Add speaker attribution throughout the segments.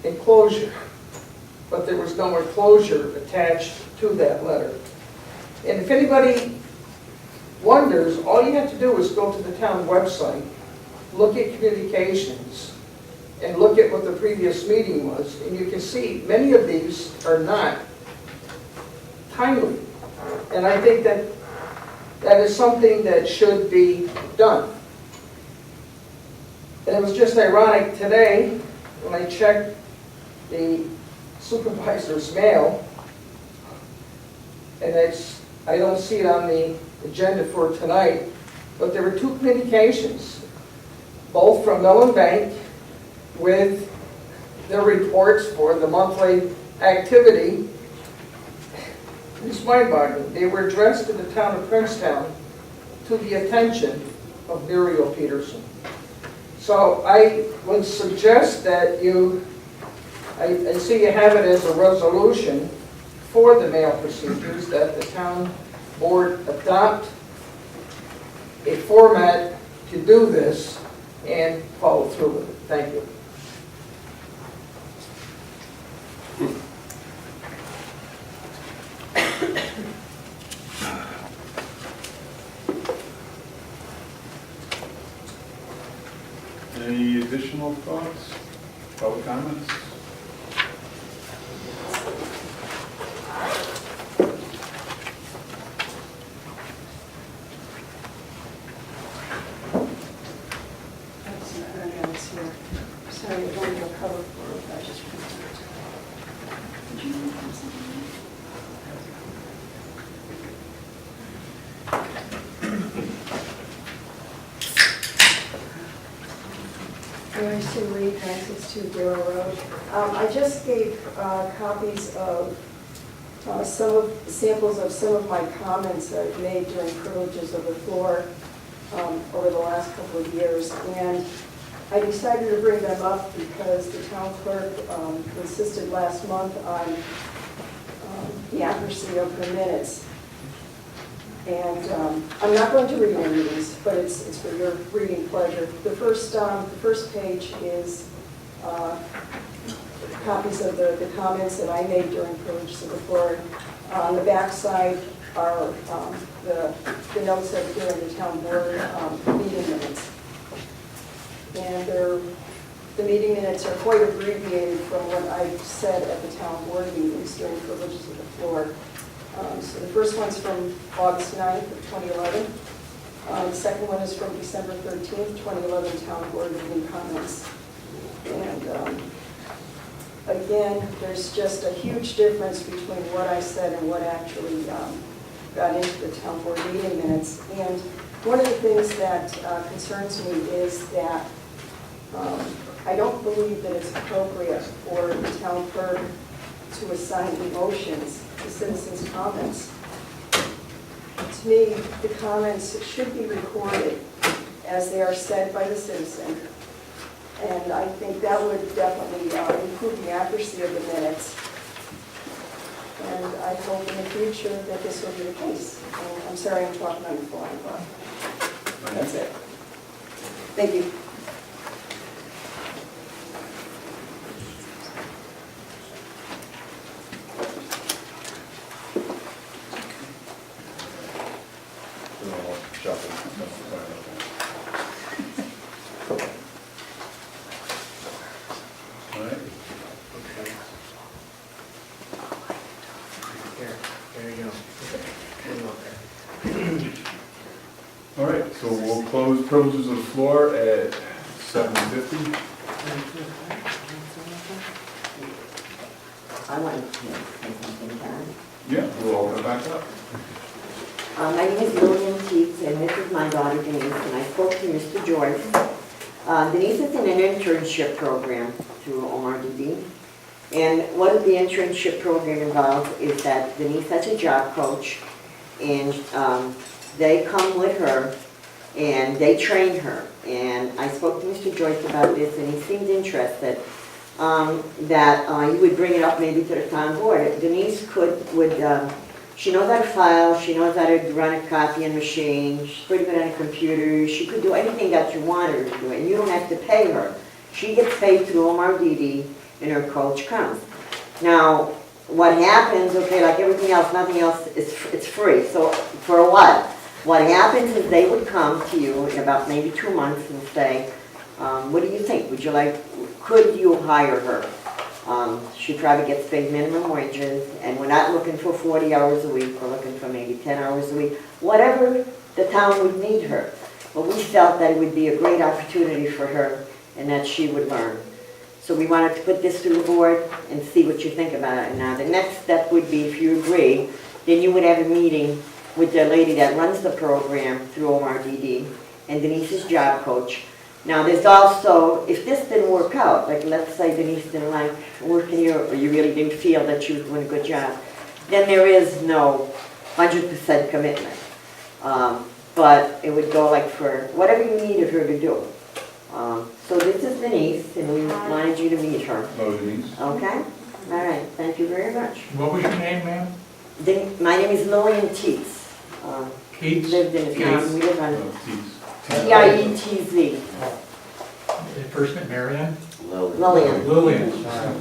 Speaker 1: enclosure, but there was no enclosure attached to that letter. And if anybody wonders, all you have to do is go to the town website, look at communications, and look at what the previous meeting was, and you can see many of these are not timely. And I think that that is something that should be done. And it was just ironic today when I checked the supervisor's mail, and I don't see it on the agenda for tonight, but there were two communications, both from Mellon Bank with their reports for the monthly activity. It's mind-boggling. They were addressed to the town of Princetown to the attention of Muriel Peterson. So I would suggest that I see you have it as a resolution for the mail procedures, that the town board adopt a format to do this and follow through with it. Thank you.
Speaker 2: Any additional thoughts, public comments?
Speaker 3: Sorry, I don't have a cover for it. I just printed it. Did you have something? Mary Sue Reed, 962 Darrow Road. I just gave copies of samples of some of my comments that I've made during privileges of the floor over the last couple of years. And I decided to bring them up because the town clerk insisted last month on the accuracy of her minutes. And I'm not going to read any of these, but it's for your reading pleasure. The first page is copies of the comments that I made during privileges of the floor. On the back side are the notes that appear in the town board meeting minutes. And the meeting minutes are quite abbreviated from what I said at the town board meetings during privileges of the floor. So the first one's from August 9th of 2011. The second one is from December 13th, 2011 town board meeting comments. And again, there's just a huge difference between what I said and what actually got into the town board meeting minutes. And one of the things that concerns me is that I don't believe that it's appropriate for the town clerk to assign emotions to citizens' comments. To me, the comments should be recorded as they are said by the citizen. And I think that would definitely improve the accuracy of the minutes. And I hope in the future that this will be the case. And I'm sorry I'm talking on the fly, but that's it. Thank you.
Speaker 2: All right, so we'll close privileges of the floor at 7:50.
Speaker 4: I wanted to say something, Karen.
Speaker 2: Yeah, we'll open it back up.
Speaker 4: My name is Lillian Teets, and this is my daughter Denise, and I spoke to Mr. Joyce. Denise is in an internship program through ORDD, and what the internship program involves is that Denise has a job coach, and they come with her, and they train her. And I spoke to Mr. Joyce about this, and he seemed interested that he would bring it up maybe to the town board. Denise she knows how to file, she knows how to run a copying machine, she's pretty good on a computer, she could do anything that you want her to do, and you don't have to pay her. She gets paid through OMRDD, and her coach comes. Now, what happens, okay, like everything else, nothing else, it's free, so for a while. What happens is they would come to you in about maybe 2 months and say, what do you think? Would you like, could you hire her? She probably gets paid minimum wages, and we're not looking for 40 hours a week, we're looking for maybe 10 hours a week, whatever the town would need her. But we felt that it would be a great opportunity for her and that she would learn. So we wanted to put this to the board and see what you think about it. Now, the next step would be, if you agree, then you would have a meeting with the lady that runs the program through OMRDD and Denise's job coach. Now, there's also, if this didn't work out, like let's say Denise didn't like working here, or you really didn't feel that she was doing a good job, then there is no 100% commitment. But it would go like for whatever you needed her to do. So this is Denise, and we wanted you to meet her.
Speaker 2: Hello, Denise.
Speaker 4: Okay? All right, thank you very much.
Speaker 5: What was your name, ma'am?
Speaker 4: My name is Lillian Teets.
Speaker 5: Keats?
Speaker 4: Lived in the town, we live on
Speaker 2: No, Teets.
Speaker 4: T-I-E-T-Z.
Speaker 5: First name, Marion?
Speaker 4: Lillian.
Speaker 5: Lillian, sorry.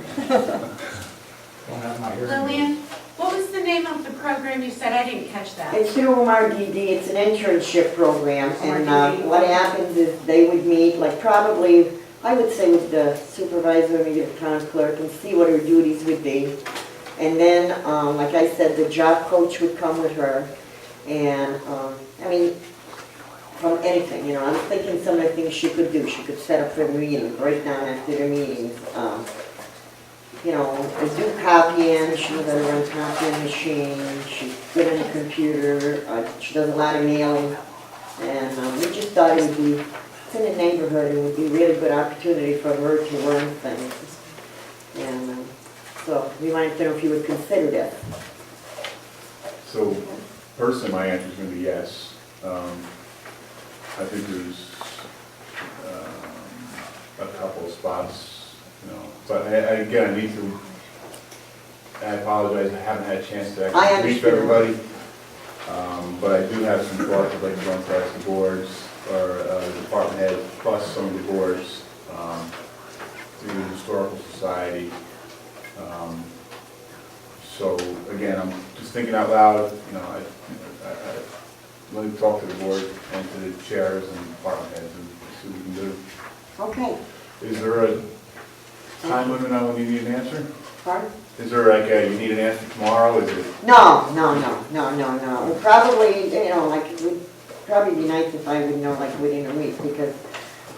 Speaker 5: Don't have my hearing.
Speaker 6: Lillian, what was the name of the program you said? I didn't catch that.
Speaker 4: It's through OMRDD, it's an internship program, and
Speaker 6: OMRDD.
Speaker 4: what happens is they would meet, like probably, I would say with the supervisor, maybe the town clerk, and see what her duties would be. And then, like I said, the job coach would come with her, and, I mean, from anything, you know, I'm thinking some of the things she could do. She could set up her meeting, break down after their meetings, you know, do copying, she knows how to run copying machine, she's good on the computer, she does a lot of mailing, and we just thought it would be, it's in the neighborhood, it would be a really good opportunity for her to learn things. And so we wanted to know if you would consider that.
Speaker 2: So, personally, my answer is going to be yes. I think there's a couple of spots, you know, but again, I apologize, I haven't had a chance to
Speaker 4: I
Speaker 2: actually reach
Speaker 4: understand.
Speaker 2: everybody. But I do have some thoughts I'd like to run past the boards, or department heads, plus some of the boards, through the Historical Society. So again, I'm just thinking out loud, you know, let me talk to the board and to the chairs and department heads and see what we can do.
Speaker 4: Okay,
Speaker 2: Is there a time limit on when you need an answer?
Speaker 4: pardon?
Speaker 2: Is there like a, you need an answer tomorrow, is it?
Speaker 4: No. Probably, you know, like, it would probably be nice if I would know like within a week, because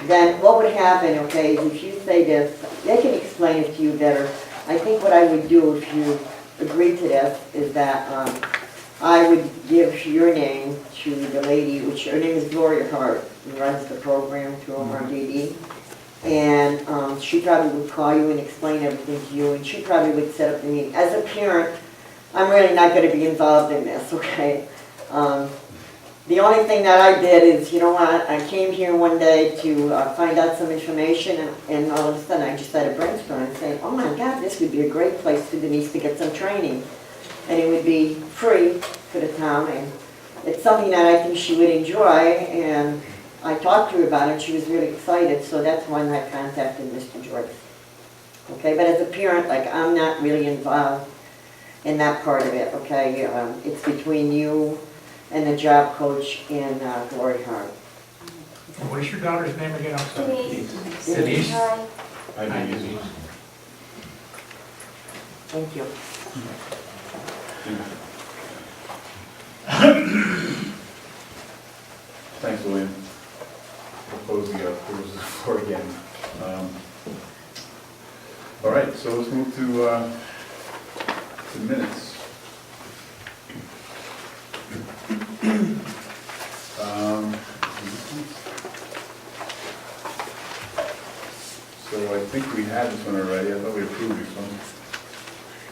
Speaker 4: then what would happen, okay, is if you say this, they can explain it to you better. I think what I would do if you agree to this is that I would give your name to the lady, which her name is Gloria Hart, who runs the program through OMRDD. And she probably would call you and explain everything to you, and she probably would set up the meeting. As a parent, I'm really not going to be involved in this, okay? The only thing that I did is, you know what, I came here one day to find out some information, and all of a sudden I just had a brainstorm and said, oh my God, this would be a great place for Denise to get some training. And it would be free for the town, and it's something that I think she would enjoy, and I talked to her about it, she was really excited, so that's when I contacted Mr. Joyce. Okay, but as a parent, like, I'm not really involved in that part of it, okay? It's between you and the job coach and Gloria Hart.
Speaker 5: What is your daughter's name again? I'm sorry.
Speaker 7: Denise.
Speaker 5: Denise?
Speaker 7: Hi.
Speaker 2: I think it's,
Speaker 4: Thank you.
Speaker 2: thanks, William. We'll close the floor again. All right, so let's move to minutes. So I think we had this one already. I thought we approved this one.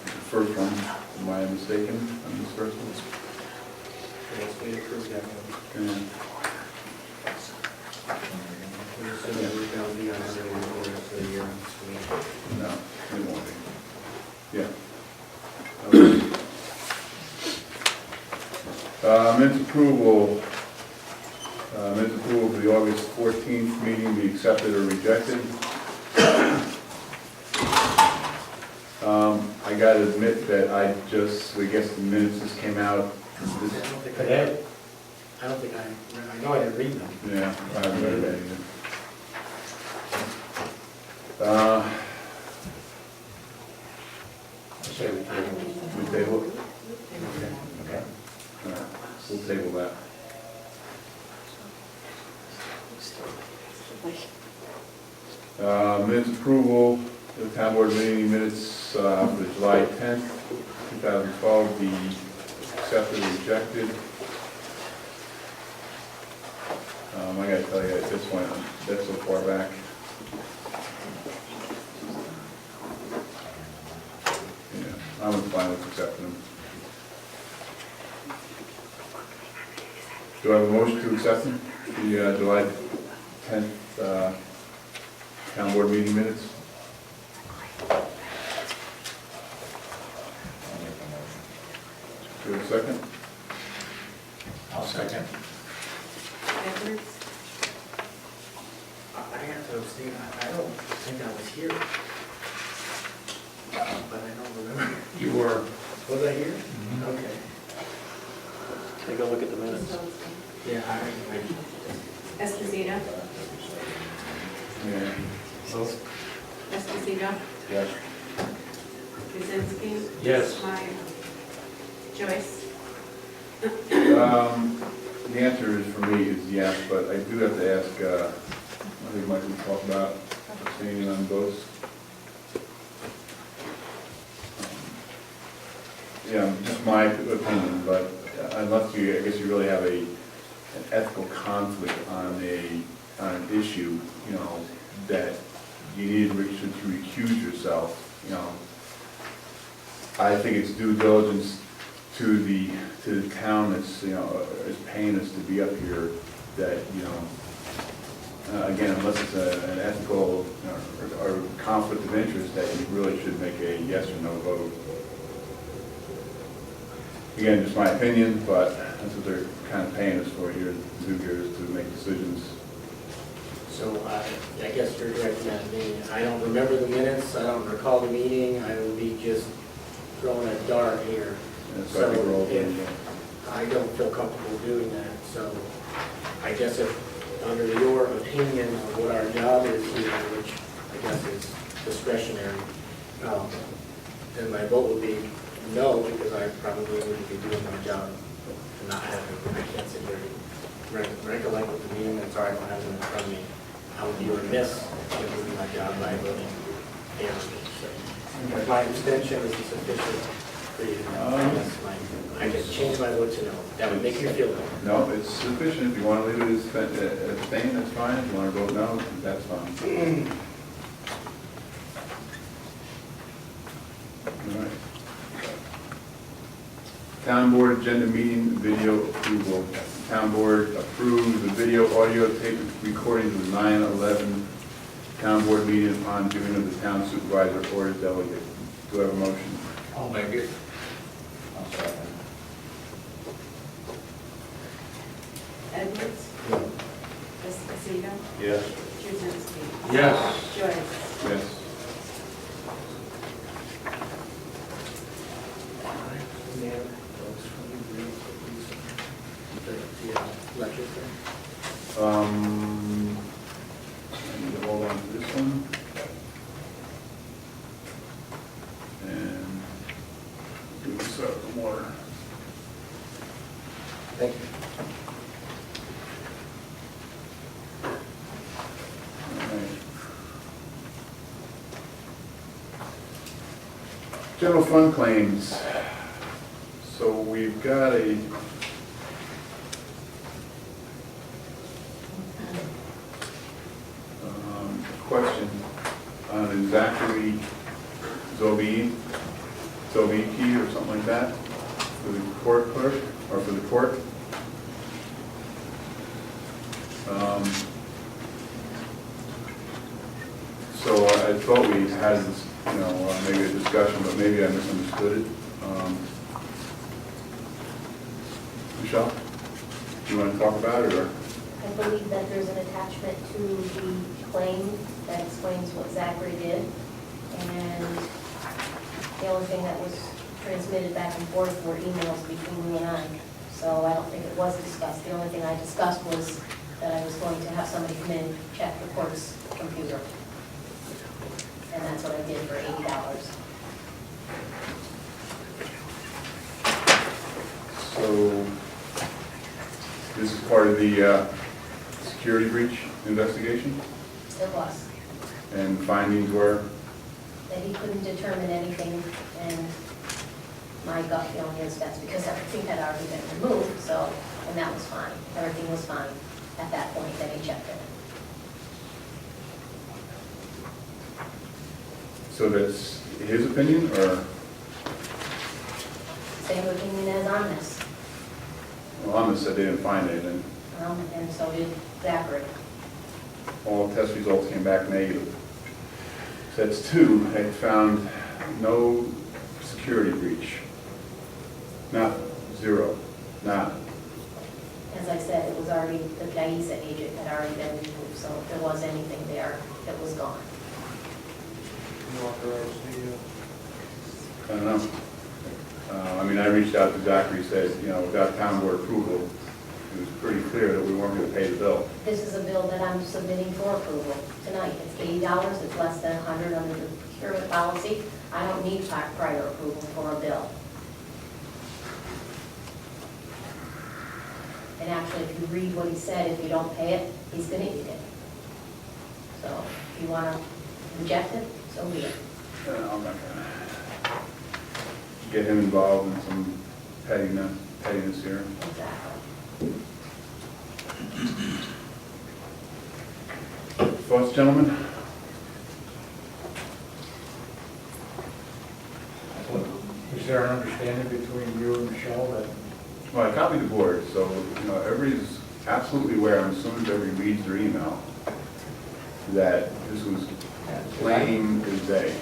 Speaker 2: The first one, am I mistaken on this first one?
Speaker 8: Yes, we approved that one.
Speaker 2: Yeah.
Speaker 8: So that we're going to be on the order for the year.
Speaker 2: No, it won't be. Yeah. Minutes approval. Minutes approval for the August 14th meeting be accepted or rejected. gotta admit that I guess the minutes just came out.
Speaker 8: I don't think
Speaker 5: Today?
Speaker 8: I don't think I know I didn't read them.
Speaker 2: Yeah, I haven't read that either.
Speaker 5: I say we table.
Speaker 2: We table it?
Speaker 5: Okay.
Speaker 2: All right, we'll table that. Minutes approval, the town board meeting minutes for the July 10th, 2012, be accepted or rejected. I gotta tell you, at this point, that's so far back. Yeah, I'm fine with accepting them. Do I have a motion to accept them? The July 10th town board meeting minutes?
Speaker 5: I'll make a motion.
Speaker 2: Do I have a second?
Speaker 5: I'll second.
Speaker 6: Edwards?
Speaker 8: I have to abstain, I don't think I was here. But I don't remember.
Speaker 5: You were.
Speaker 8: Was I here?
Speaker 5: Mhm.
Speaker 8: Okay.
Speaker 7: Take a look at the minutes.
Speaker 8: Yeah, I
Speaker 6: Esposito?
Speaker 2: Yeah.
Speaker 6: Esposito?
Speaker 2: Yes.
Speaker 6: Kuzinski?
Speaker 5: Yes.
Speaker 6: Meyer? Joyce?
Speaker 2: The answer is, for me, is yes, but I do have to ask, I think Mike will talk about abstaining on votes. Yeah, just my opinion, but unless you, I guess you really have an ethical conflict on an issue, you know, that you need to recuse yourself, you know. I think it's due diligence to the town that's, you know, is paying us to be up here, that, you know, again, unless it's an ethical or conflict of interest, that you really should make a yes or no vote. Again, just my opinion, but that's what they're kind of paying us for here to do here, is to make decisions.
Speaker 8: So I guess you're directing at me. I don't remember the minutes, I don't recall the meeting, I would be just throwing a dart here.
Speaker 2: And so I think we're all doing that.
Speaker 8: I don't feel comfortable doing that, so I guess if, under your opinion of what our job is here, which I guess is discretionary, then my vote would be no, because I probably wouldn't be doing my job and not having, I can't sit here and recollect what the meeting minutes are, I don't have them in front of me. I would be remiss in doing my job by voting favorably. So if my abstention is sufficient for you, I can change my vote to no. That would make you feel better.
Speaker 2: No, it's sufficient. If you want to leave it as abstain, that's fine. If you want to vote no, that's fine. All right. Town board agenda meeting video approval. Town board approved the video audio tape recordings of the 9/11 town board meeting upon giving of the town supervisor or his delegate. Do I have a motion?
Speaker 5: I'll make it. I'll second.
Speaker 6: Edwards? Esposito?
Speaker 2: Yes.
Speaker 6: Kuzinski?
Speaker 5: Yes.
Speaker 6: Joyce?
Speaker 2: Yes. I need to hold on to this one. And do this out of the water.
Speaker 8: Thank you.
Speaker 2: All right. General fund claims. So we've got a question on Zachary Zovicki or something like that, for the court clerk, or for the court. So I thought we had this, you know, maybe a discussion, but maybe I misunderstood it. Michelle, do you want to talk about it, or?
Speaker 9: I believe that there's an attachment to the claim that explains what Zachary did. And The only thing that was transmitted back and forth were emails between you and I. So I don't think it was discussed. The only thing I discussed was that I was going to have somebody come in and check the court's computer. And that's what I did for $80.
Speaker 2: So, this is part of the security breach investigation,
Speaker 9: It was.
Speaker 2: and findings were,
Speaker 9: That he couldn't determine anything, and my gut feeling is that's because everything had already been removed, so, and that was fine. Everything was fine at that point that he checked it.
Speaker 2: so that's his opinion, or,
Speaker 9: Same opinion as on this,
Speaker 2: well, Amos said they didn't find anything.
Speaker 9: and so did Zachary.
Speaker 2: All test results came back negative. So that's two, had found no security breach. Not zero, not.
Speaker 9: As I said, it was already, the CAISA agent had already been removed, so if there was anything there, it was gone.
Speaker 2: I don't know. I mean, I reached out to Zachary, said, you know, without town board approval, it was pretty clear that we weren't going to pay the bill.
Speaker 9: This is a bill that I'm submitting for approval tonight. It's $80, it's less than $100 under the procurement policy. I don't need prior approval for a bill. And actually, if you read what he said, if you don't pay it, he's gonna eat it. So if you wanna reject it, so be it.
Speaker 2: I'm not gonna get him involved in some pettiness here.
Speaker 9: Exactly.
Speaker 2: Thoughts, gentlemen?
Speaker 5: Is there an understanding between you and Michelle that,
Speaker 2: Well, I copied the board, so, you know, everybody's absolutely aware, I'm assuming everybody reads their email, that this was plain as day.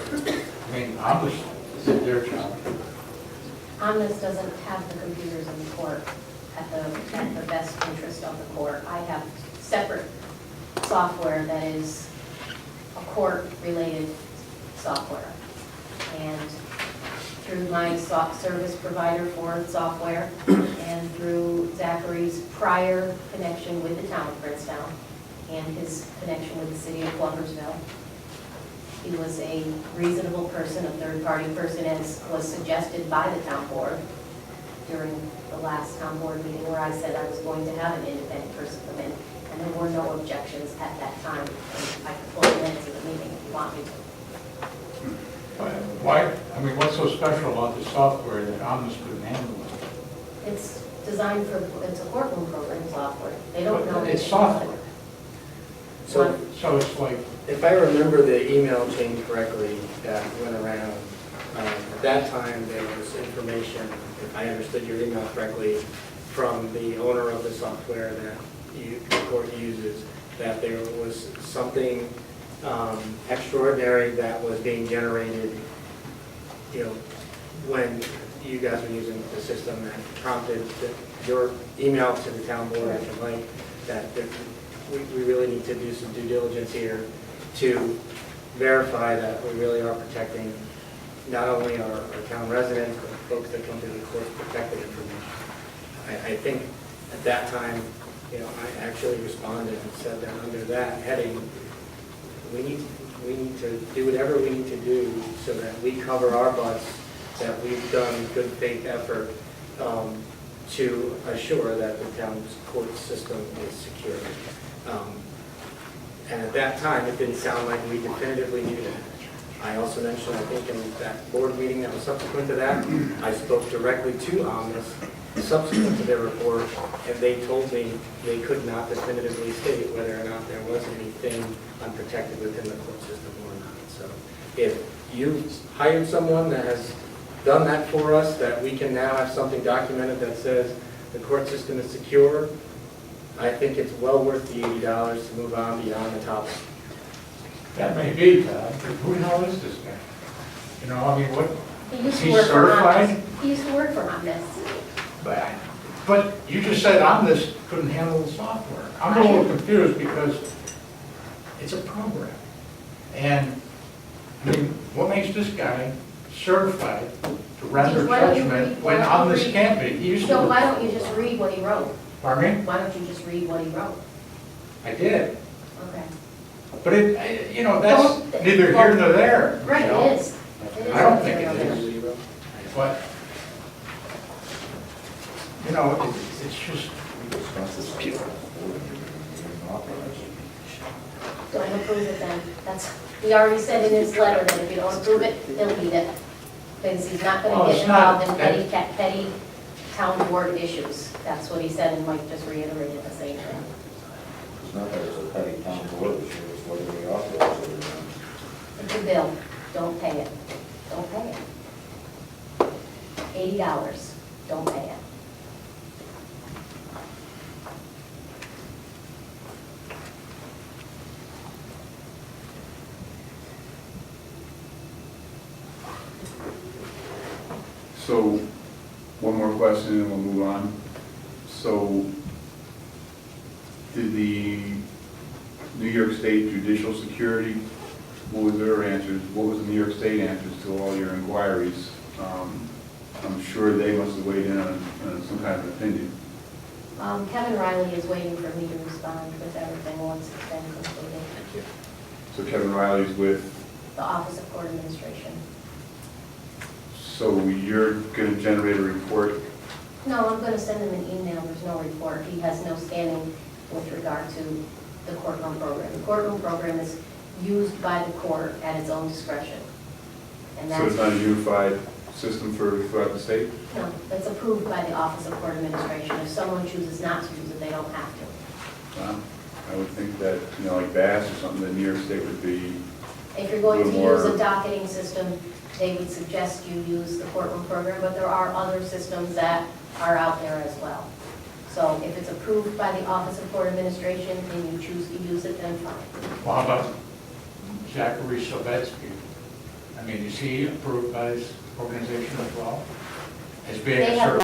Speaker 5: I mean, obviously, it's their job.
Speaker 9: Omnis doesn't have the computers in the court at the best interest of the court. I have separate software that is a court-related software. And through my service provider for software and through Zachary's prior connection with the town of Princetown and his connection with the city of Gloversville, he was a reasonable person, a third-party person, as was suggested by the town board during the last town board meeting where I said I was going to have an independent person come in, and there were no objections at that time. And I could pull the minutes of the meeting if you want me to.
Speaker 5: Why, I mean, what's so special about the software that Omnis couldn't handle it?
Speaker 9: It's designed for, it's a courtroom program software. They don't know.
Speaker 5: It's software,
Speaker 8: So
Speaker 5: so it's like,
Speaker 8: if I remember the email chain correctly that went around, at that time, there was information, if I understood your email correctly, from the owner of the software that the court uses, that there was something extraordinary that was being generated, you know, when you guys were using the system that prompted your email to the town board and complaint that we really need to do some due diligence here to verify that we really are protecting not only our town residents, but folks that come to the court's protected information. I think at that time, you know, I actually responded and said that under that heading, we need to do whatever we need to do so that we cover our butts, that we've done good faith effort to assure that the town's court system is secure. And at that time, it didn't sound like we definitively knew that. I also mentioned, I think in that board meeting that was subsequent to that, I spoke directly to Omnis subsequent to their report, and they told me they could not definitively state whether or not there was anything unprotected within the court system or not. So if you hired someone that has done that for us, that we can now have something documented that says the court system is secure, I think it's well worth the $80 to move on beyond the topic.
Speaker 5: that may be, Todd, but who the hell is this guy? You know, I mean, what,
Speaker 9: He used to
Speaker 5: He's
Speaker 9: work for
Speaker 5: certified?
Speaker 9: Omnis. He used to work for Omnis.
Speaker 5: but you just said Omnis couldn't handle the software. I'm a little confused because it's a program. And, I mean, what makes this guy certified to render
Speaker 9: Why don't you
Speaker 5: judgment
Speaker 9: read-
Speaker 5: when
Speaker 9: why don't
Speaker 5: on
Speaker 9: you
Speaker 5: this
Speaker 9: read-
Speaker 5: can't be? He used
Speaker 9: So why
Speaker 5: to,
Speaker 9: don't you just read what he wrote?
Speaker 5: pardon me?
Speaker 9: Why don't you just read what he wrote?
Speaker 5: I did.
Speaker 9: Okay.
Speaker 5: But it, you know, that's
Speaker 9: Don't-
Speaker 5: neither here nor there.
Speaker 9: Right,
Speaker 5: Michelle.
Speaker 9: it is. It is
Speaker 5: I don't
Speaker 9: up
Speaker 5: think
Speaker 9: there,
Speaker 5: it
Speaker 9: okay.
Speaker 5: is.
Speaker 8: Zero.
Speaker 5: But, you know, it's just,
Speaker 9: Don't approve it then. That's, he already said in his letter that if you don't approve it, he'll eat it. Because he's not
Speaker 5: Well,
Speaker 9: gonna
Speaker 5: it's
Speaker 9: get
Speaker 5: not-
Speaker 9: involved in petty town board issues. That's what he said, and Mike just reiterated the same thing.
Speaker 10: It's not that it's a petty town board issue, it's whether we authorize it or not.
Speaker 9: It's a bill, don't pay it. Don't pay it. $80, don't pay it.
Speaker 2: So, one more question and we'll move on. So, did the New York State Judicial Security, what was their answers? What was the New York State answers to all your inquiries? I'm sure they must have weighed in on some kind of an opinion.
Speaker 9: Kevin Riley is waiting for me to respond with everything once it's been completed.
Speaker 8: Thank you.
Speaker 2: So Kevin Riley's with,
Speaker 9: The Office of Court Administration.
Speaker 2: so you're going to generate a report?
Speaker 9: No, I'm going to send him an email, there's no report. He has no standing with regard to the courtroom program. The courtroom program is used by the court at its own discretion. And
Speaker 2: So it's
Speaker 9: that's,
Speaker 2: not a unified system throughout the state?
Speaker 9: no, it's approved by the Office of Court Administration. If someone chooses not to use it, they don't have to.
Speaker 2: I would think that, you know, like Bass or something, that New York State would be,
Speaker 9: If you're going to
Speaker 2: A little
Speaker 9: use
Speaker 2: more-
Speaker 9: a docketing system, they would suggest you use the courtroom program, but there are other systems that are out there as well. So if it's approved by the Office of Court Administration and you choose to use it, then fine.
Speaker 5: well, how about Zachary Silvetsky? I mean, is he approved by his organization as well? As being
Speaker 9: They
Speaker 5: a
Speaker 9: have
Speaker 5: certified